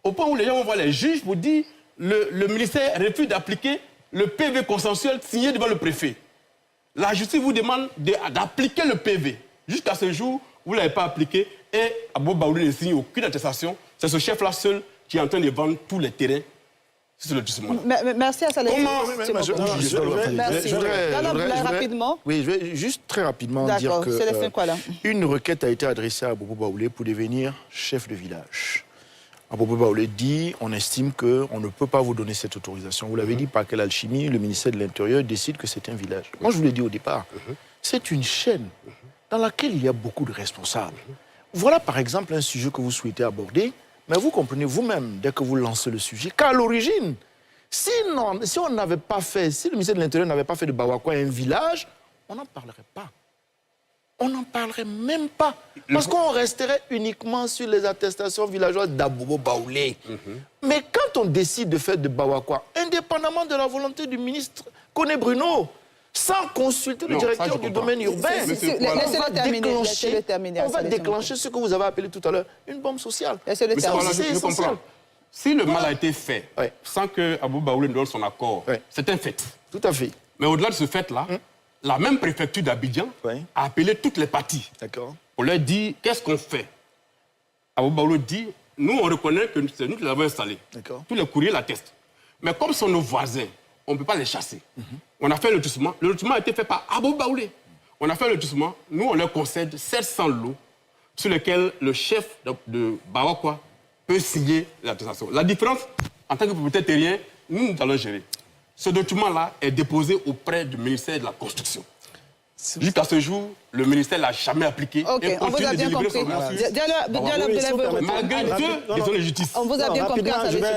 au point où les gens vont voir les juges pour dire le ministère refuse d'appliquer le PV consensuel signé devant le préfet. La justice vous demande d'appliquer le PV. Jusqu'à ce jour, vous ne l'avez pas appliqué et Abou Baoulé ne signe aucune attestation. C'est ce chef-là seul qui est en train de vendre tous les terrains. C'est le lotissement. Merci à Saleh. Merci. Rapidement. Oui, je vais juste très rapidement dire que une requête a été adressée à Bobo Baoulé pour devenir chef de village. Bobo Baoulé dit, on estime qu'on ne peut pas vous donner cette autorisation. Vous l'avez dit, par quelle alchimie, le ministère de l'Intérieur décide que c'est un village. Moi, je vous l'ai dit au départ, c'est une chaîne dans laquelle il y a beaucoup de responsables. Voilà, par exemple, un sujet que vous souhaitez aborder, mais vous comprenez vous-même, dès que vous lancez le sujet, qu'à l'origine, si on n'avait pas fait, si le ministère de l'Intérieur n'avait pas fait de Bawakwa un village, on n'en parlerait pas. On n'en parlerait même pas. Parce qu'on resterait uniquement sur les attestations villageoises d'Abobo Baoulé. Mais quand on décide de faire de Bawakwa, indépendamment de la volonté du ministre Koné Bruno, sans consulter le directeur du domaine urbain, on va déclencher ce que vous avez appelé tout à l'heure une bombe sociale. C'est essentiel. Si le mal a été fait sans que Abou Baoulé ne donne son accord, c'est un fait. Tout à fait. Mais au-delà de ce fait-là, la même préfecture d'Abidjan a appelé toutes les parties. On leur dit, qu'est-ce qu'on fait? Abou Baoulé dit, nous on reconnaît que c'est nous qui l'avons installé. Tous les courriers l'attestent. Mais comme sont nos voisins, on ne peut pas les chasser. On a fait le lotissement. Le lotissement a été fait par Abou Baoulé. On a fait le lotissement. Nous, on leur concède 700 lots sur lesquels le chef de Bawakwa peut signer l'attestation. La différence, en tant que propriétaire terrien, nous allons gérer. Ce document-là est déposé auprès du ministère de la Construction. Jusqu'à ce jour, le ministère ne l'a jamais appliqué. Et on vous a bien compris. Malgré deux décisions de justice. On vous a bien compris.